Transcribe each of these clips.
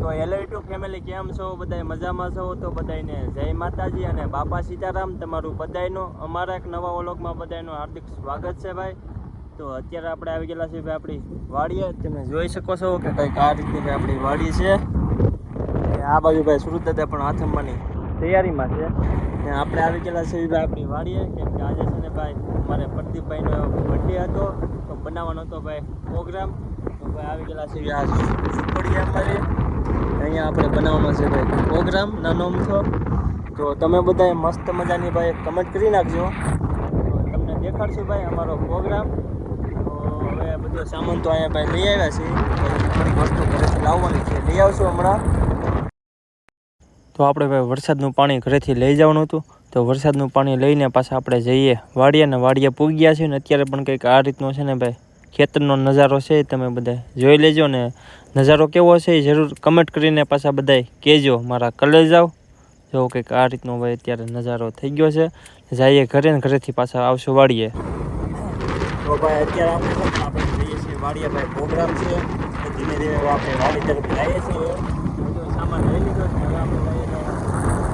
તો LA2 family કેમ છો? બધાય મજામાં છો? તો બધાને જય માતાજી અને બાપા સીતારામ. તમારું બધાયનું અમારા એક નવા વ્લોગમાં બધાયનું હાર્દિક સ્વાગત છે ભાઈ. તો અત્યારે આપણે આવી ગયેલા છીએ ભાઈ આપણી વાડીએ. તમે જોઈ શકો છો કે કંઈક આ રીતની ભાઈ આપણી વાડી છે. આ બાજુ ભાઈ સુરત દાદા પણ આથમવાની તૈયારીમાં છે. ને આપણે આવી ગયેલા છીએ ભાઈ આપણી વાડીએ, કેમ કે આજે છે ને ભાઈ અમારે પ્રદીપભાઈનો બર્થડે હતો, તો બનાવવાનો હતો ભાઈ પ્રોગ્રામ. તો ભાઈ આવી ગયેલા છીએ આ ઝૂંપડી અમારે, અહીંયા આપણે બનાવવાનો છે ભાઈ પ્રોગ્રામ નાનો અમથો. તો તમે બધાએ મસ્ત મજાની ભાઈ કમેન્ટ કરી નાખજો, તો તમને દેખાડશું ભાઈ અમારો પ્રોગ્રામ. તો હવે બધો સામાન તો અહીંયા ભાઈ લઈ આવ્યા છે, થોડીક વસ્તુ ઘરેથી લાવવાની છે, લઈ આવશું હમણાં. તો આપણે ભાઈ વરસાદનું પાણી ઘરેથી લઈ જવાનું હતું, તો વરસાદનું પાણી લઈને પાછા આપણે જઈએ વાડીએ, ને વાડીએ પૂગી ગયા છીએ. ને અત્યારે પણ કંઈક આ રીતનો છે ને ભાઈ ખેતરનો નજારો છે, તમે બધા જોઈ લેજો. ને નજારો કેવો છે એ જરૂર કમેન્ટ કરીને પાછા બધાય કહેજો, મારા કલર જાઓ. જો કંઈક આ રીતનો ભાઈ અત્યારે નજારો થઈ ગયો છે. જઈએ ઘરે, ને ઘરેથી પાછા આવશું વાડીએ. તો ભાઈ અત્યારે આપણે જઈએ છીએ વાડીએ, ભાઈ પ્રોગ્રામ છે. ધીમે ધીમે આપણે વાડી તરફ જઈએ છીએ. બધો સામાન લઈ લીધો છે, હવે આપણે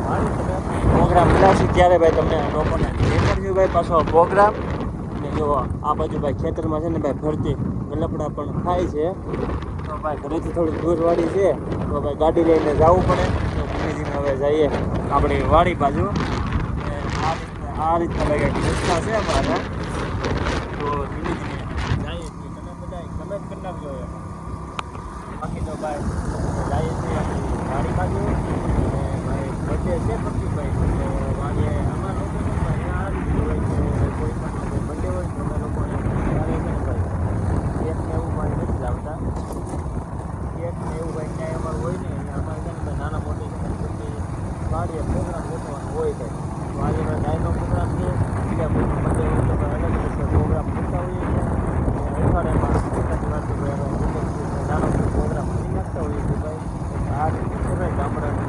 વાડી તરફ પ્રોગ્રામ બનાવશું ત્યારે ભાઈ તમને લોકોને દેખાડશું ભાઈ પાછો પ્રોગ્રામ. અને જો આ બાજુ ભાઈ ખેતરમાં છે ને ભાઈ ફરતી ગલપડા પણ થાય છે. તો ભાઈ ઘરેથી થોડી દૂર વાડી છે, તો ભાઈ ગાડી લઈને જવું પડે. તો ધીમે ધીમે હવે જઈએ આપણી વાડી બાજુ. આ રીતના ભાઈ કંઈક રસ્તા છે અમારા. તો ધીમે ધીમે જઈએ છીએ, તમે બધા કમેન્ટ કરી નાખજો. બાકી તો ભાઈ જઈએ છીએ આપણી વાડી બાજુ. અને ભાઈ બર્થડે છે પ્રદીપભાઈ, તો વાડીએ અમારા લોકો ભાઈ આ રીતે હોય કે કોઈ પણ બર્થડે હોય તો અમે લોકોને ત્યારે છે ને ભાઈ કેક ને એવું ભાઈ નથી લાવતા. કેક ને એવું ભાઈ ક્યાંય અમારું હોય નહીં, અને અમારે છે ને ભાઈ નાના મોટી છે ને બધી વાડીએ પ્રોગ્રામ ગોઠવવાનો હોય છે. તો આજે ભાઈ ડાયનો પ્રોગ્રામ છે, બીજા કોઈ બર્થડે હોય તો ભાઈ અલગ અલગ પ્રોગ્રામ કરતા હોઈએ છીએ. અઠવાડિયામાં એકાદી વાર તો ભાઈ નાનો પ્રોગ્રામ કરી નાખતા હોઈએ છીએ ભાઈ. આ રીતે છે ભાઈ ગામડાનું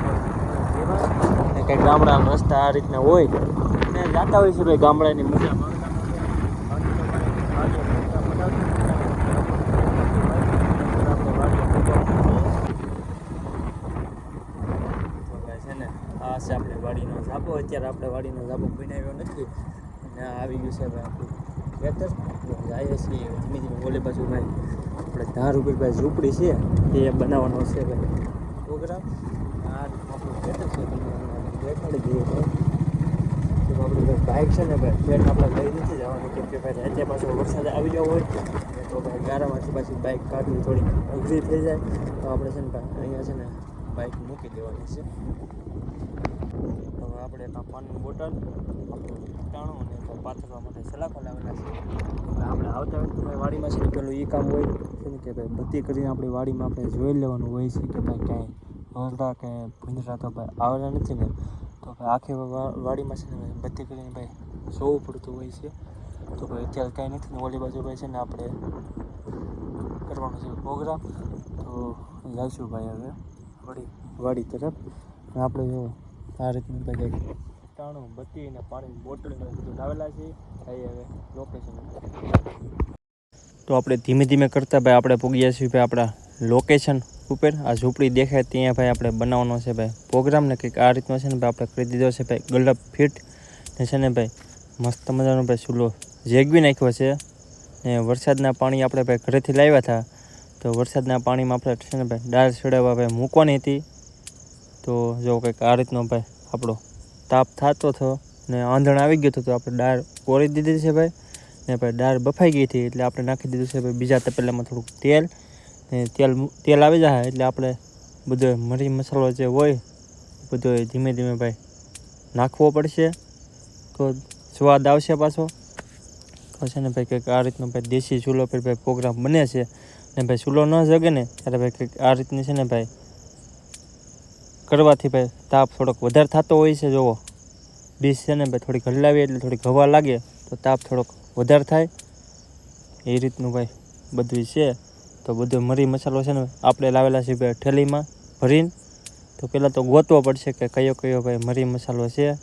ને કંઈક ગામડાના રસ્તા આ રીતના હોય ને જાતા હોય છે ભાઈ ગામડાની મજા માણતા માટે. બાકી તો ભાઈ વાડીએ પ્રોગ્રામ બનાવશું છે ને. આ છે આપણે વાડીનો ઝાપો. અત્યારે આપણે વાડીનો ઝાપો બનાવ્યો નથી, અને આવી ગયું છે ભાઈ આપણું ખેતર. જઈએ છીએ ધીમે ધીમે ઓલી બાજુ ભાઈ આપણે ધાર ઉપર ભાઈ ઝૂંપડી છે, એ બનાવવાનો છે ભાઈ પ્રોગ્રામ. આ આપણું ખેતર છે, તમને દેખાડી દઈએ ભાઈ. તો આપણે ભાઈ બાઇક છે ને ભાઈ ફેટ આપણે લઈ નથી જવાનું, કેમ કે ભાઈ રાતે પાછો વરસાદ આવી ગયો હોય તો ભાઈ ગારામાંથી પાછી બાઇક કાઢવી થોડી અઘરી થઈ જાય. તો આપણે છે ને ભાઈ અહીંયા છે ને બાઇક મૂકી દેવાની છે. હવે આપણે એક પાણીની બોટલ, આપણું ટાણું અને પાથરવા માટે સલાખો લાવેલા છે. આપણે આવતા હોય તો ભાઈ વાડીમાં છે ને પેલું એ કામ હોય છે ને કે ભાઈ બત્તી કરીને આપણી વાડીમાં આપણે જોઈ લેવાનું હોય છે કે ભાઈ ક્યાંય હરડા કે ભૂંદરા તો ભાઈ આવેલા નથી ને. તો ભાઈ આખી વાડીમાં છે ને ભાઈ બત્તી કરીને ભાઈ જોવું પડતું હોય છે. તો ભાઈ અત્યારે કાંઈ નથી ને ઓલી બાજુ ભાઈ છે ને આપણે કરવાનો છે પ્રોગ્રામ. તો જઈશું ભાઈ હવે વાડી તરફ. આપણે જો આ રીતનું ભાઈ કંઈક ટાણું બત્તી અને પાણીની બોટલ ને બધું લાવેલા છે. હવે લોકેશન તો આપણે ધીમે ધીમે કરતાં ભાઈ આપણે પૂગ્યા છીએ ભાઈ આપણા લોકેશન ઉપર. આ ઝૂંપડી દેખાય ત્યાં ભાઈ આપણે બનાવવાનો છે ભાઈ પ્રોગ્રામ. ને કંઈક આ રીતનો છે ને ભાઈ આપણે કરી દીધો છે ભાઈ ગલપ ફિટ ને છે ને ભાઈ મસ્ત મજાનો ભાઈ ચૂલો જેગવી નાખ્યો છે. ને વરસાદના પાણી આપણે ભાઈ ઘરેથી લાવ્યા હતા, તો વરસાદના પાણીમાં આપણે છે ને ભાઈ દાળ ચડાવવા ભાઈ મૂકવાની હતી. તો જો કંઈક આ રીતનો ભાઈ આપણો તાપ થતો હતો ને આંધણ આવી ગયો હતો, તો આપણે દાળ કોરી દીધી છે ભાઈ. ને ભાઈ દાળ બફાઈ ગઈ હતી એટલે આપણે નાખી દીધું છે ભાઈ બીજા તપેલામાં થોડુંક તેલ. ને તેલ આવી જાય એટલે આપણે બધો મરી મસાલો જે હોય બધો ધીમે ધીમે ભાઈ નાખવો પડશે, તો સ્વાદ આવશે પાછો. તો છે ને ભાઈ કંઈક આ રીતનો ભાઈ દેશી ચૂલો પર ભાઈ પ્રોગ્રામ બને છે. ને ભાઈ ચૂલો ન જગે ને ત્યારે ભાઈ કંઈક આ રીતની છે ને ભાઈ કરવાથી ભાઈ તાપ થોડોક વધારે થતો હોય છે. જોવો ડીશ છે ને ભાઈ થોડીક હલાવીએ એટલે થોડીક હવા લાગે તો તાપ થોડોક વધારે થાય, એ રીતનું ભાઈ બધું છે. તો બધો મરી મસાલો છે ને આપણે લાવેલા છે ભાઈ ઠેલીમાં ભરીને. તો પહેલાં તો ગોતવો પડશે કે કયો કયો ભાઈ મરી મસાલો છે,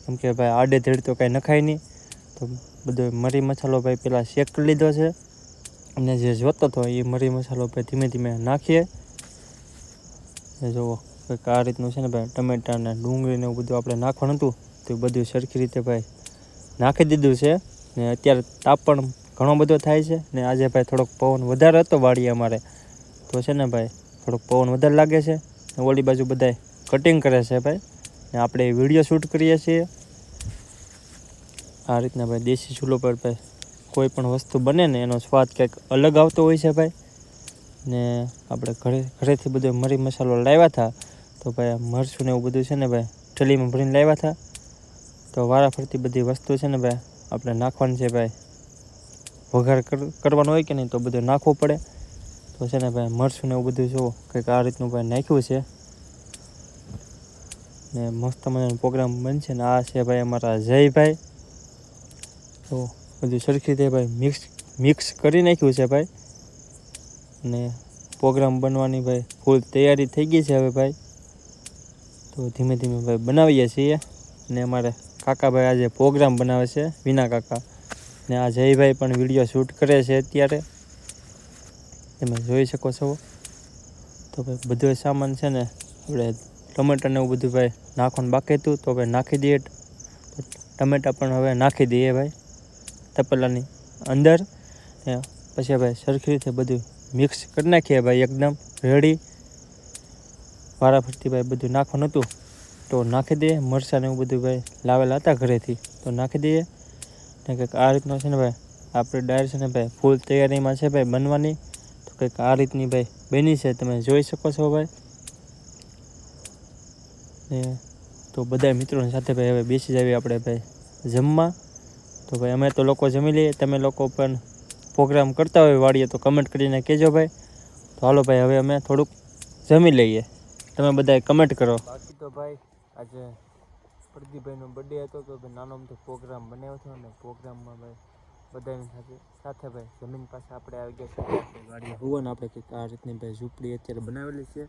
કેમ કે ભાઈ આડેધડ તો કાંઈ નખાય નહીં. તો બધો મરી મસાલો ભાઈ પહેલાં શેક કરી લીધો છે, અને જે જોતો હતો એ મરી મસાલો ભાઈ ધીમે ધીમે નાખીએ. એ જુઓ કંઈક આ રીતનું છે ને ભાઈ, ટમેટા ને ડુંગળી ને એવું બધું આપણે નાખવાનું હતું તો એ બધું સરખી રીતે ભાઈ નાખી દીધું છે. ને અત્યારે તાપ પણ ઘણો બધો થાય છે ને આજે ભાઈ થોડોક પવન વધારે હતો વાડીએ અમારે, તો છે ને ભાઈ થોડોક પવન વધારે લાગે છે. ઓલી બાજુ બધાય કટિંગ કરે છે ભાઈ, ને આપણે વિડીયો શૂટ કરીએ છીએ. આ રીતના ભાઈ દેશી ચૂલો પર ભાઈ કોઈ પણ વસ્તુ બને ને એનો સ્વાદ કંઈક અલગ આવતો હોય છે ભાઈ. ને આપણે ઘરેથી બધો મરી મસાલો લાવ્યા હતા, તો ભાઈ મરચું ને એવું બધું છે ને ભાઈ થેલીમાં ભરીને લાવ્યા હતા. તો વારાફરતી બધી વસ્તુ છે ને ભાઈ આપણે નાખવાની છે ભાઈ. વઘાર કરવાનો હોય કે નહીં તો બધું નાખવું પડે. તો છે ને ભાઈ મરચું ને એવું બધું જુઓ કંઈક આ રીતનું ભાઈ નાખ્યું છે. ને મસ્ત મજાનો પ્રોગ્રામ બનશે. ને આ છે ભાઈ અમારા જયભાઈ. તો બધું સરખી રીતે ભાઈ મિક્સ કરી નાખ્યું છે ભાઈ. ને પ્રોગ્રામ બનવાની ભાઈ ફૂલ તૈયારી થઈ ગઈ છે હવે ભાઈ. તો ધીમે ધીમે ભાઈ બનાવીએ છીએ. ને અમારે કાકાભાઈ આજે પ્રોગ્રામ બનાવે છે, વિના કાકા. ને આ જયભાઈ પણ વિડીયો શૂટ કરે છે અત્યારે, તમે જોઈ શકો છો. તો ભાઈ બધો સામાન છે ને આપણે ટમેટા ને એવું બધું ભાઈ નાખવાનું બાકી હતું, તો ભાઈ નાખી દઈએ. ટમેટા પણ હવે નાખી દઈએ ભાઈ તપેલાની અંદર. ને પછી ભાઈ સરખી રીતે બધું મિક્સ કરી નાખીએ ભાઈ, એકદમ રેડી. વારાફરતી ભાઈ બધું નાખવાનું હતું તો નાખી દઈએ. મરચાં ને એવું બધું ભાઈ લાવેલા હતા ઘરેથી, તો નાખી દઈએ. ને કંઈક આ રીતનું છે ને ભાઈ આપણે ડાયર છે ને ભાઈ ફૂલ તૈયારીમાં છે ભાઈ બનવાની. તો કંઈક આ રીતની ભાઈ બની છે, તમે જોઈ શકો છો ભાઈ. ને તો બધા મિત્રોની સાથે ભાઈ હવે બેસી જઈએ આપણે ભાઈ જમવા. તો ભાઈ અમે તો લોકો જમી લઈએ, તમે લોકો પણ પ્રોગ્રામ કરતા હોય વાડીએ તો કમેન્ટ કરીને કહેજો ભાઈ. તો હાલો ભાઈ હવે અમે થોડુંક જમી લઈએ, તમે બધાએ કમેન્ટ કરો. બાકી તો ભાઈ આજે પ્રદીપભાઈનો બર્થડે હતો, તો ભાઈ નાનો અમથો પ્રોગ્રામ બનાવ્યો હતો. અને પ્રોગ્રામમાં ભાઈ બધાની સાથે ભાઈ જમીન પાસે આપણે આવી ગયા છીએ ગાડી હોવાને આપણે કંઈક આ રીતની ભાઈ ઝૂંપડી અત્યારે બનાવેલી છે.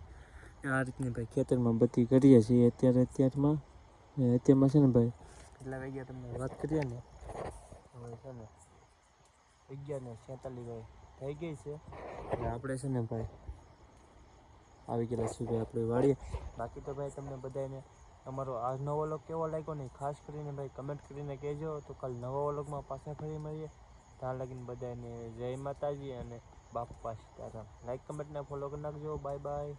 આ રીતની ભાઈ ખેતરમાં બધી કરીએ છીએ અત્યારમાં છે ને ભાઈ કેટલા વાગ્યા તમને વાત કરીએ ને હવે છે ને 11:47 ભાઈ થઈ ગઈ છે. અને આપણે છે ને ભાઈ આવી ગયેલા છીએ ભાઈ આપણે વાડીએ. બાકી તો ભાઈ તમને બધાને અમારો આ નવો વ્લોગ કેવો લાગ્યો ને ખાસ કરીને ભાઈ કમેન્ટ કરીને કહેજો. તો કાલ નવા વ્લોગમાં પાછા ફરી મળીએ. ત્યાં લગીને બધાને જય માતાજી અને બાપા સીતારામ. લાઈક કમેન્ટ ને ફોલો કરી નાખજો. Bye bye.